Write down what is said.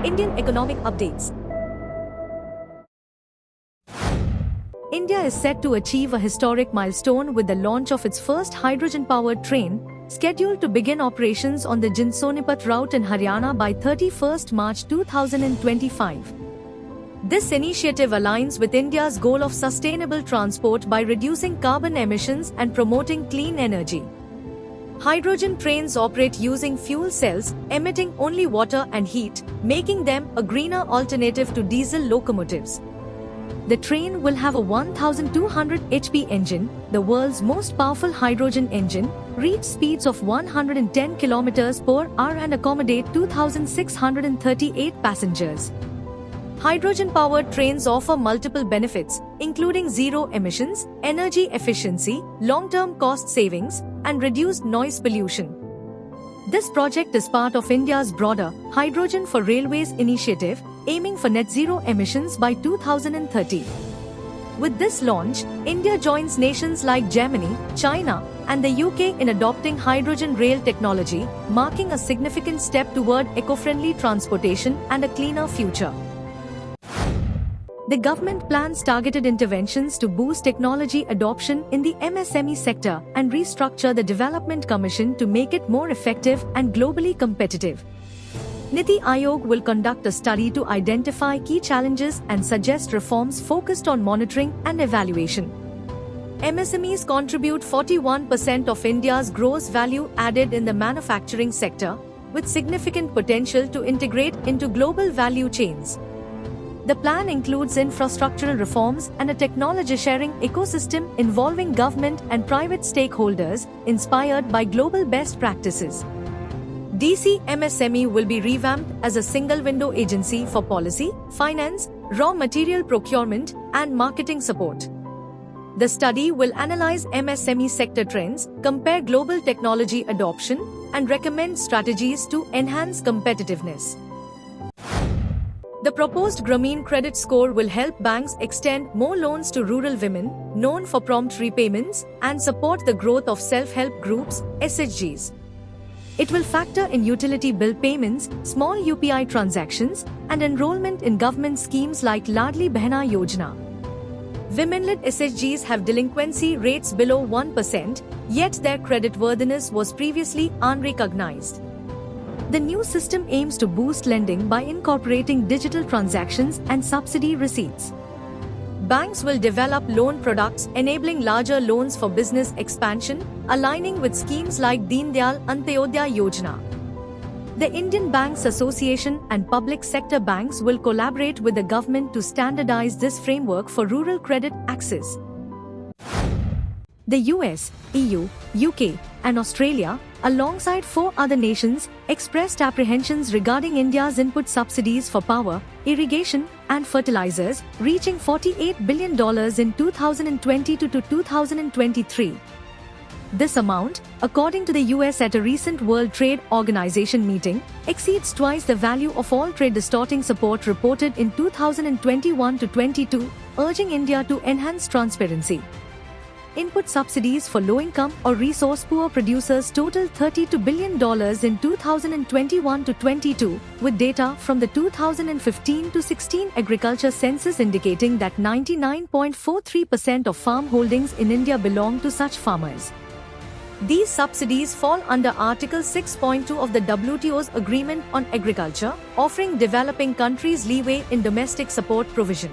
Indian economic updates. India is set to achieve a historic milestone with the launch of its first hydrogen-powered train, scheduled to begin operations on the Jinsonipat route in Haryana by 31st March 2025. This initiative aligns with India's goal of sustainable transport by reducing carbon emissions and promoting clean energy. Hydrogen trains operate using fuel cells, emitting only water and heat, making them a greener alternative to diesel locomotives. The train will have a 1200 HP engine, the world's most powerful hydrogen engine, reach speeds of 110 km/h and accommodate 2638 passengers. Hydrogen-powered trains offer multiple benefits, including zero emissions, energy efficiency, long-term cost savings, and reduced noise pollution. This project is part of India's broader Hydrogen for Railways initiative, aiming for net zero emissions by 2030. With this launch, India joins nations like Germany, China, and the UK in adopting hydrogen rail technology, marking a significant step toward eco-friendly transportation and a cleaner future. The government plans targeted interventions to boost technology adoption in the MSME sector and restructure the Development Commission to make it more effective and globally competitive. Niti Aayog will conduct a study to identify key challenges and suggest reforms focused on monitoring and evaluation. MSMEs contribute 41% of India's gross value added in the manufacturing sector, with significant potential to integrate into global value chains. The plan includes infrastructural reforms and a technology-sharing ecosystem involving government and private stakeholders, inspired by global best practices. DC MSME will be revamped as a single-window agency for policy, finance, raw material procurement, and marketing support. The study will analyze MSME sector trends, compare global technology adoption, and recommend strategies to enhance competitiveness. The proposed Grameen Credit Score will help banks extend more loans to rural women, known for prompt repayments, and support the growth of self-help groups, SHGs. It will factor in utility bill payments, small UPI transactions, and enrollment in government schemes like Ladli Behna Yojana. Women-led SHGs have delinquency rates below 1%, yet their creditworthiness was previously unrecognized. The new system aims to boost lending by incorporating digital transactions and subsidy receipts. Banks will develop loan products enabling larger loans for business expansion, aligning with schemes like Deen Dayal Antyodaya Yojana. The Indian Banks Association and public sector banks will collaborate with the government to standardize this framework for rural credit access. The US, EU, UK, and Australia, alongside 4 other nations, expressed apprehensions regarding India's input subsidies for power, irrigation, and fertilizers, reaching $48 billion in 2022 to 2023. This amount, according to the US at a recent World Trade Organization meeting, exceeds twice the value of all trade-distorting support reported in 2021 to 22, urging India to enhance transparency. Input subsidies for low-income or resource-poor producers totaled $32 billion in 2021 to 22, with data from the 2015 to 16 agriculture census indicating that 99.43% of farm holdings in India belong to such farmers. These subsidies fall under Article 6.2 of the WTO's Agreement on Agriculture, offering developing countries leeway in domestic support provision.